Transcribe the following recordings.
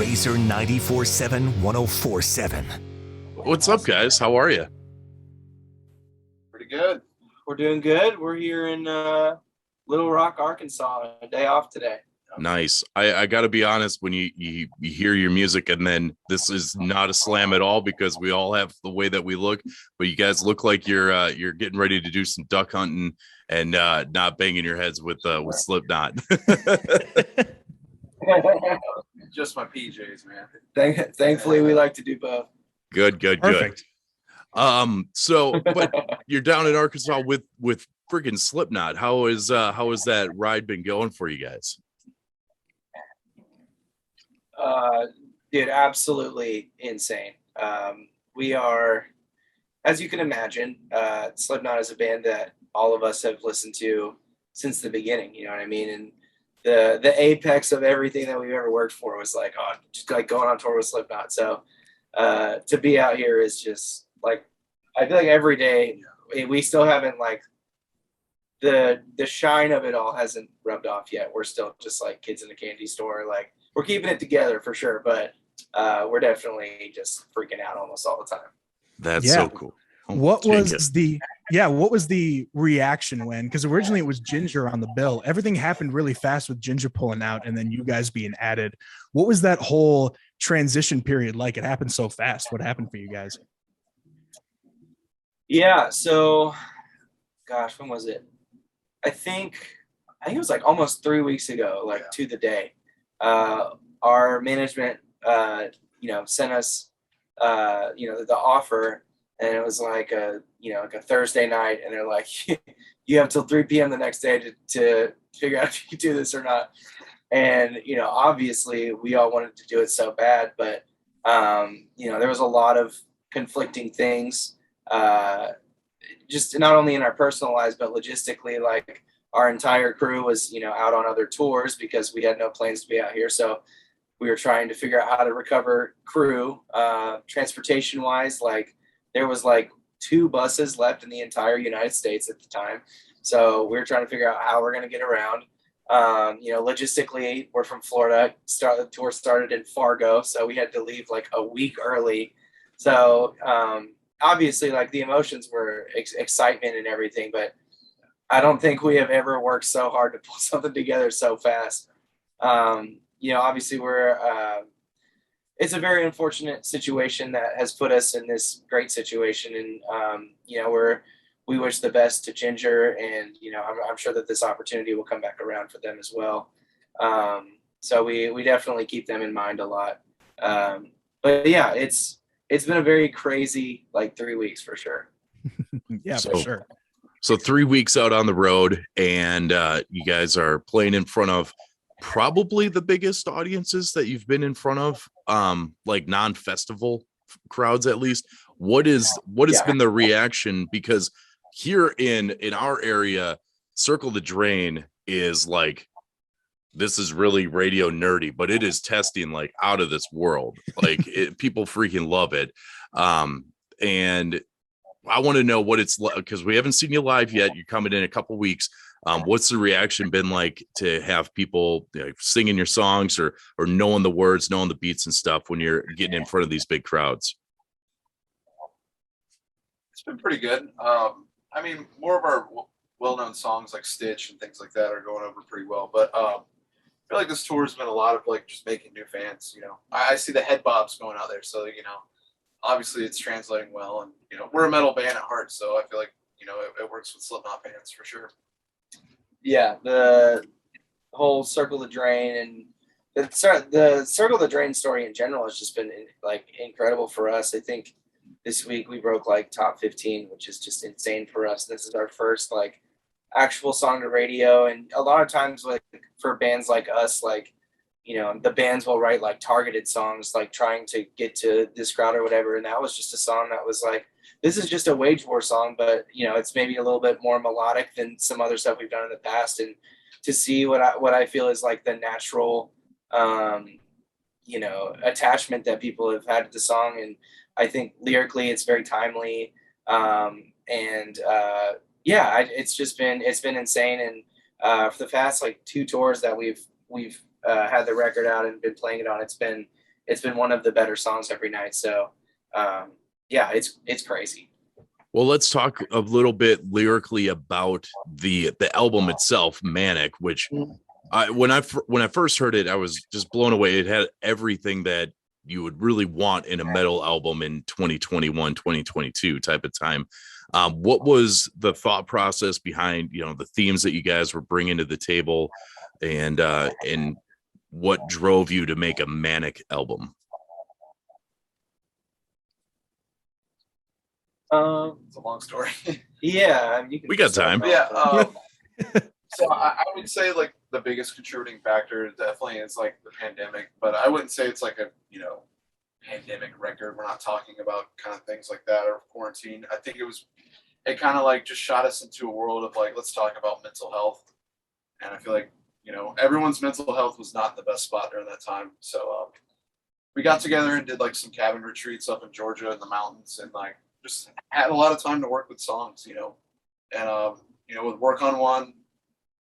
Razor 94.7 104.7. What's up, guys? How are you? Pretty good. We're doing good. We're here in Little Rock, Arkansas. A day off today. Nice. I got to be honest, when you hear your music, and then this is not a slam at all because we all have the way that we look, but you guys look like you're getting ready to do some duck hunting and not banging your heads with Slipknot. Just my PJs, man. Thankfully, we like to do both. Good. Perfect. So, but you're down in Arkansas with freaking Slipknot. How is that ride been going for you guys? Dude, absolutely insane. We are, as you can imagine, Slipknot is a band that all of us have listened to since the beginning. You know what I mean? And the apex of everything that we've ever worked for was like, just like going on tour with Slipknot. So to be out here is just like, I feel like every day we still haven't like the shine of it all hasn't rubbed off yet. We're still just like kids in a candy store. Like, we're keeping it together for sure, but we're definitely just freaking out almost all the time. That's so cool. What was the reaction when, because originally it was Ginger on the bill, everything happened really fast with Ginger pulling out and then you guys being added. What was that whole transition period like? It happened so fast. What happened for you guys? Yeah, so gosh, when was it? I think it was like almost 3 weeks ago, like to the day. Our management sent us the offer, and it was like a Thursday night, and they're like, you have till 3 p.m. the next day to figure out if you can do this or not. And obviously we all wanted to do it so bad, but there was a lot of conflicting things, just not only in our personal lives but logistically. Like, our entire crew was out on other tours because we had no planes to be out here, so we were trying to figure out how to recover crew transportation wise. Like, there was like 2 buses left in the entire United States at the time, so we were trying to figure out how we're going to get around. Logistically, we're from Florida. The tour started in Fargo, so we had to leave like a week early. So obviously, like, the emotions were excitement and everything, but I don't think we have ever worked so hard to pull something together so fast. Obviously it's a very unfortunate situation that has put us in this great situation. And, we wish the best to Ginger, and, I'm sure that this opportunity will come back around for them as well. So we definitely keep them in mind a lot. But yeah, it's been a very crazy, like, 3 weeks for sure. For sure. So 3 weeks out on the road, and you guys are playing in front of probably the biggest audiences that you've been in front of, like non-festival crowds at least. What has been the reaction? Because here in our area, Circle the Drain is like, this is really radio nerdy, but it is testing like out of this world. Like, people freaking love it. And I want to know what it's like, because we haven't seen you live yet. You're coming in a couple weeks. What's the reaction been like to have people singing your songs or knowing the words, knowing the beats and stuff when you're getting in front of these big crowds? It's been pretty good. I mean, more of our well-known songs like Stitch and things like that are going over pretty well. But I feel like this tour has been a lot of like just making new fans. I see the head bobs going out there, so obviously it's translating well, and we're a metal band at heart, so I feel like it works with Slipknot fans for sure. Yeah, the whole Circle the Drain and the Circle the Drain story in general has just been like incredible for us. I think this week we broke like top 15, which is just insane for us. This is our first like actual song to radio, and a lot of times, like, for bands like us, like, the bands will write like targeted songs, like trying to get to this crowd or whatever. And that was just a song that was like, this is just a wage war song, but it's maybe a little bit more melodic than some other stuff we've done in the past. And to see what I feel is like the natural, attachment that people have had to the song. And I think lyrically it's very timely. It's been insane. And for the past like 2 tours that we've had the record out and been playing it on, it's been it's been one of the better songs every night. So yeah, it's crazy. Well, let's talk a little bit lyrically about the album itself, Manic, which when I first heard it, I was just blown away. It had everything that you would really want in a metal album in 2021, 2022 type of time. What was the thought process behind, the themes that you guys were bringing to the table, and what drove you to make a Manic album? It's a long story. Yeah, we got time. Yeah. So I would say like the biggest contributing factor definitely is like the pandemic, but I wouldn't say it's like a, pandemic record. We're not talking about kind of things like that or quarantine. I think it kind of like just shot us into a world of like, let's talk about mental health. And I feel like, everyone's mental health was not the best spot during that time. So we got together and did like some cabin retreats up in Georgia in the mountains, and like just had a lot of time to work with songs, and would work on one,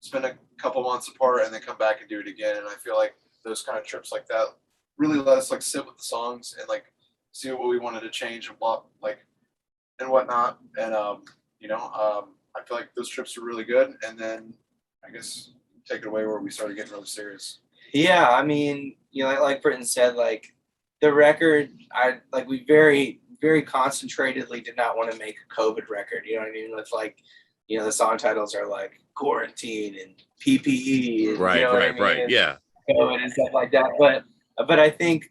spend a couple months apart, and then come back and do it again. And I feel like those kind of trips like that really let us like sit with the songs and like see what we wanted to change and what and whatnot. And I feel like those trips were really good. And then I guess take it away where we started getting really serious. Yeah, I mean, like Briton said, like the record, we very, very concentratedly did not want to make a COVID record. You know what I mean? With like, the song titles are like quarantine and PPE. And, right. Yeah. COVID and stuff like that. But I think,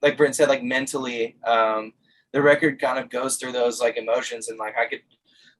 like Briton said, like mentally, the record kind of goes through those like emotions, and like I could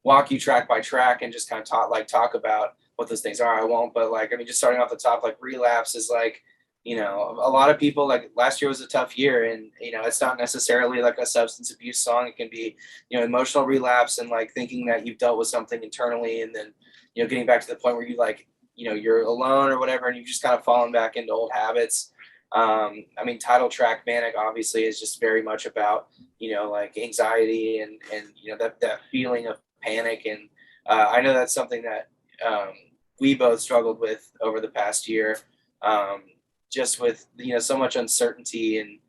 walk you track by track and just kind of talk about what those things are. I won't, but like, I mean, just starting off the top, like Relapse is like, a lot of people, like last year was a tough year, and it's not necessarily like a substance abuse song. It can be emotional relapse and like thinking that you've dealt with something internally, and then getting back to the point where you like you're alone or whatever, and you've just kind of fallen back into old habits. I mean, title track Manic obviously is just very much about like anxiety and that feeling of panic, and I know that's something that we both struggled with over the past year. Just with so much uncertainty, and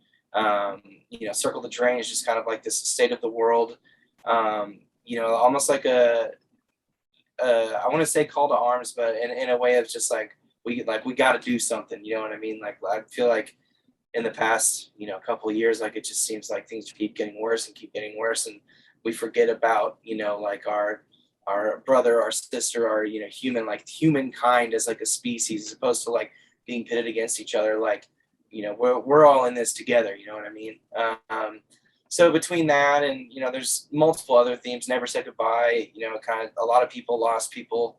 Circle the Drain is just kind of like this state of the world, almost like I want to say call to arms, but in a way of just like we got to do something. You know what I mean? Like I feel like in the past couple of years, like it just seems like things keep getting worse, and we forget about like our brother, our sister, our humankind as like a species, as opposed to like being pitted against each other. Like we're all in this together. You know what I mean? So between that and there's multiple other themes. Never Say Goodbye. Kind of a lot of people lost people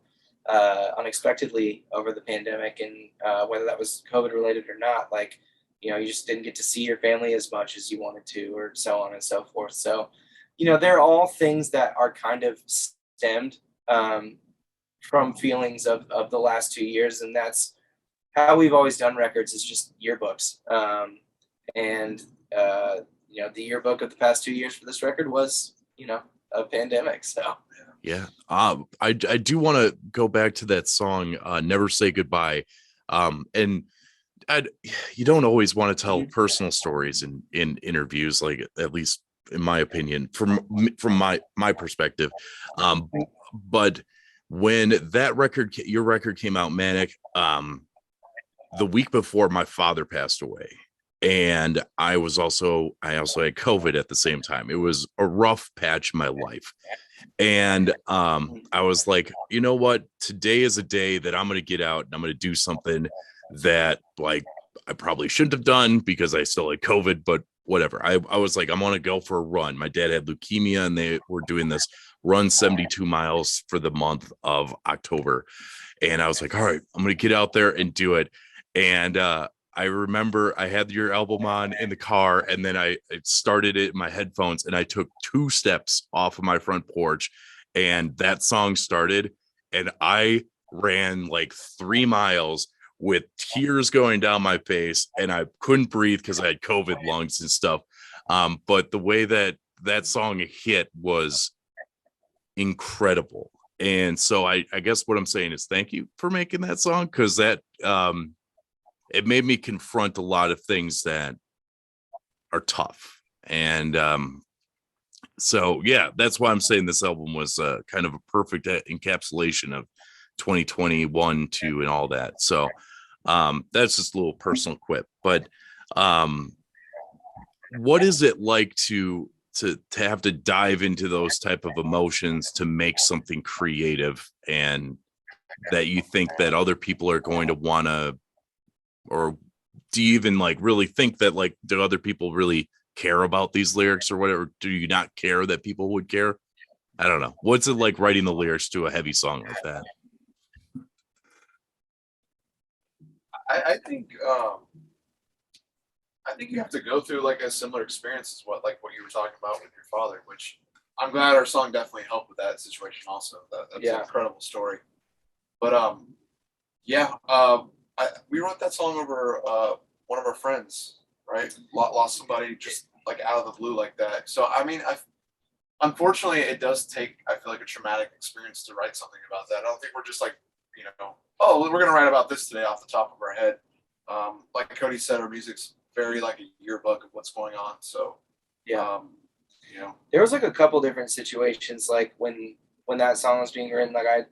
unexpectedly over the pandemic, and whether that was COVID related or not, like you just didn't get to see your family as much as you wanted to, or so on and so forth. So they're all things that are kind of stemmed from feelings of the last 2 years, and that's how we've always done records, is just yearbooks. The yearbook of the past 2 years for this record was a pandemic. So yeah, I do want to go back to that song, Never Say Goodbye. And you don't always want to tell personal stories in interviews, like, at least in my opinion, from my perspective. But when your record came out, Manic, the week before, my father passed away, and I also had COVID at the same time. It was a rough patch in my life. And I was like, you know what? Today is a day that I'm going to get out and I'm going to do something that like I probably shouldn't have done because I still had COVID, but whatever. I was like, I'm going to go for a run. My dad had leukemia, and they were doing this run 72 miles for the month of October. And I was like, all right, I'm going to get out there and do it. And I remember I had your album on in the car, and then I started it in my headphones, and I took 2 steps off of my front porch, and that song started, and I ran like 3 miles with tears going down my face, and I couldn't breathe because I had COVID lungs and stuff. But the way that song hit was incredible. And so I guess what I'm saying is thank you for making that song, because that it made me confront a lot of things that are tough. And so yeah, that's why I'm saying this album was kind of a perfect encapsulation of 2021 2 and all that. So that's just a little personal quip. But what is it like to have to dive into those type of emotions to make something creative, and that you think that other people are going to want to, or do you even like really think that like, do other people really care about these lyrics or whatever? Do you not care that people would care? I don't know. What's it like writing the lyrics to a heavy song like that? I think you have to go through like a similar experience as what you were talking about with your father, which I'm glad our song definitely helped with that situation also. That's an incredible story. But we wrote that song over one of our friends, right? Lost somebody just like out of the blue like that. So I mean, unfortunately it does take, I feel like, a traumatic experience to write something about that. I don't think we're just like, oh, we're gonna write about this today off the top of our head. Like Cody said, our music's very like a yearbook of what's going on. So there was like a couple different situations, like when that song was being written, like I had a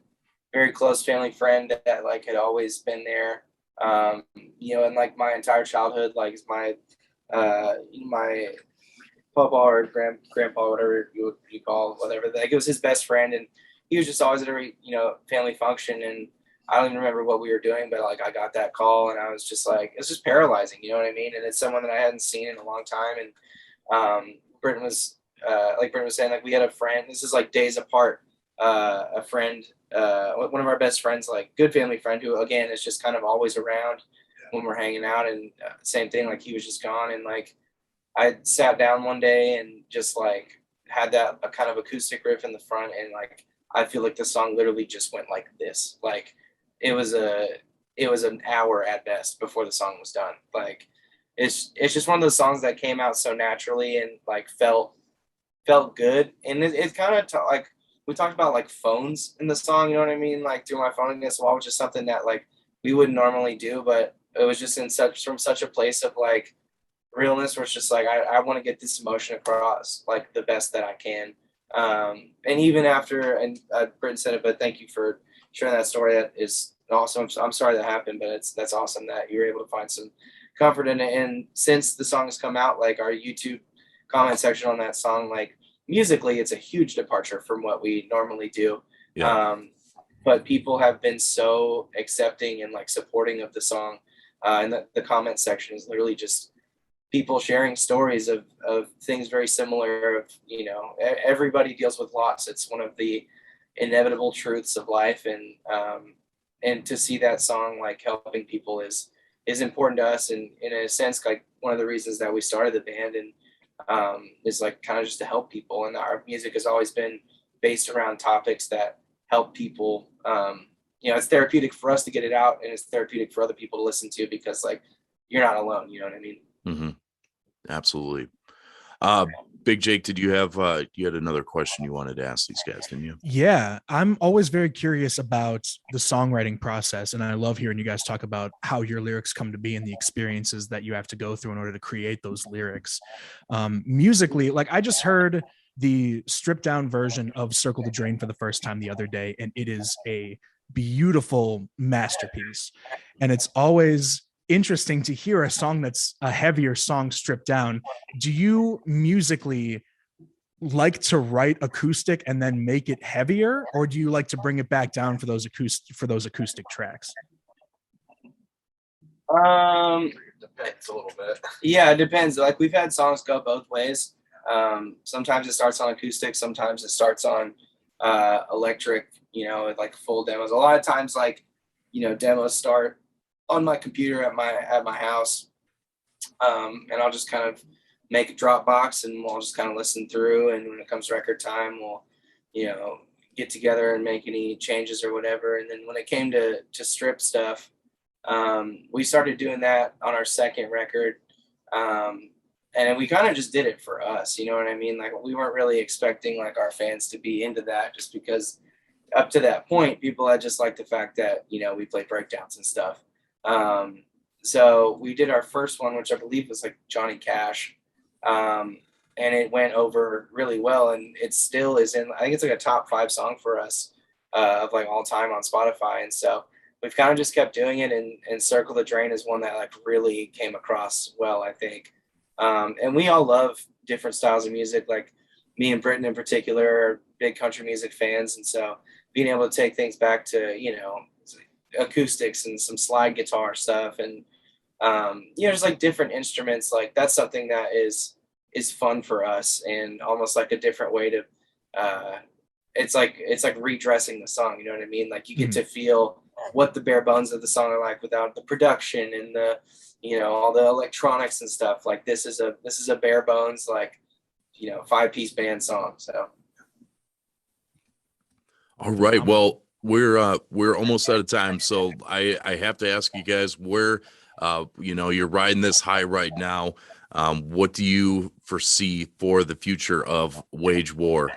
very close family friend that like had always been there, and like my entire childhood, like my papa or grandpa, whatever you call whatever, like it was his best friend, and he was just always at every family function, and I don't even remember what we were doing, but like I got that call and I was just like, it's just paralyzing, you know what I mean? And it's someone that I hadn't seen in a long time. And Briton was saying, like we had a friend, this is like days apart, a friend, one of our best friends, like good family friend, who again is just kind of always around when we're hanging out. And same thing, like he was just gone. And like I sat down one day and just like had a kind of acoustic riff in the front, and like I feel like the song literally just went like this. Like it was an hour at best before the song was done. Like it's just one of those songs that came out so naturally and like felt good. And it kind of like we talked about like phones in the song, you know what I mean? Like through my phone against the wall, which is something that like we wouldn't normally do, but it was just from such a place of like realness where it's just like I want to get this emotion across like the best that I can. And even after, and Briton said it, but thank you for sharing that story. That is awesome. I'm sorry that happened, but that's awesome that you're able to find some comfort in it. And since the song has come out, like our YouTube comment section on that song, like musically, it's a huge departure from what we normally do. Yeah. But people have been so accepting and like supporting of the song. And the comment section is literally just people sharing stories of things very similar. Of everybody deals with loss. It's one of the inevitable truths of life, and to see that song like helping people is important to us, and in a sense like one of the reasons that we started the band, and is like kind of just to help people. And our music has always been based around topics that help people. It's therapeutic for us to get it out, and it's therapeutic for other people to listen to, because like you're not alone, you know what I mean? Mm-hmm. Absolutely. Big Jake, did you have you had another question you wanted to ask these guys, didn't you? Yeah, I'm always very curious about the songwriting process, and I love hearing you guys talk about how your lyrics come to be and the experiences that you have to go through in order to create those lyrics. Musically, like I just heard the stripped down version of Circle the Drain for the first time the other day, and it is a beautiful masterpiece. And it's always interesting to hear a song that's a heavier song stripped down. Do you musically like to write acoustic and then make it heavier, or do you like to bring it back down for those acoustic tracks? It depends a little bit. Yeah, it depends. Like we've had songs go both ways. Sometimes it starts on acoustic, sometimes it starts on electric, like full demos. A lot of times like demos start on my computer at my house, and I'll just kind of make a Dropbox, and we'll just kind of listen through, and when it comes record time, we'll get together and make any changes or whatever. And then when it came to strip stuff, we started doing that on our second record, and we kind of just did it for us, you know what I mean? Like we weren't really expecting like our fans to be into that, just because up to that point people had just liked the fact that we played breakdowns and stuff. So we did our first one, which I believe was like Johnny Cash. And it went over really well, and it still is in, I think it's like a top 5 song for us of like all time on Spotify. And so we've kind of just kept doing it, and Circle the Drain is one that like really came across well, I think. And we all love different styles of music. Like me and Briton in particular are big country music fans, and so being able to take things back to, you know, acoustics and some slide guitar stuff, and you know, just like different instruments, like that's something that is fun for us, and almost like a different way to it's like redressing the song, you know what I mean? Like you get to feel what the bare bones of the song are like without the production and the, you know, all the electronics and stuff. Like this is a bare bones, like, you know, 5-piece band song. So All right. Well, we're almost out of time, so I have to ask you guys where you know, you're riding this high right now. What do you foresee for the future of Wage War?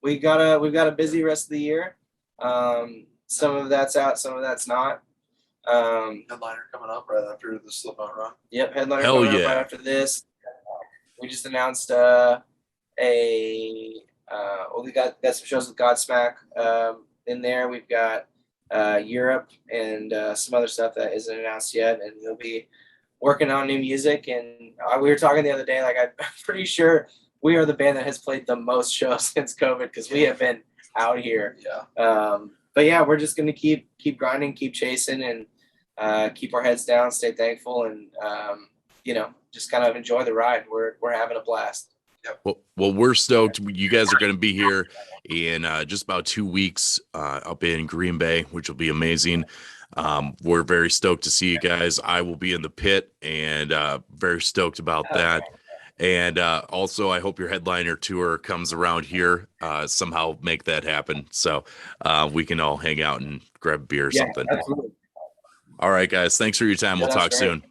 we've got a busy rest of the year. Some of that's out, some of that's not. Headliner coming up right after the Slipknot run. Yep, headliner Hell coming up yeah. right after this. We just announced we got some shows with Godsmack in there. We've got Europe and some other stuff that isn't announced yet, and we'll be working on new music. And we were talking the other day, like I'm pretty sure we are the band that has played the most shows since COVID, because we have been out here. Yeah. But yeah, we're just gonna keep grinding, keep chasing, and keep our heads down, stay thankful, and you know, just kind of enjoy the ride. We're having a blast. Well, we're stoked. You guys are going to be here in just about 2 weeks up in Green Bay, which will be amazing. We're very stoked to see you guys. I will be in the pit, and very stoked about that. And also, I hope your headliner tour comes around here. Somehow make that happen, so we can all hang out and grab a beer or something. Absolutely. All right, guys. Thanks for your time. We'll Yeah, talk that's great. soon.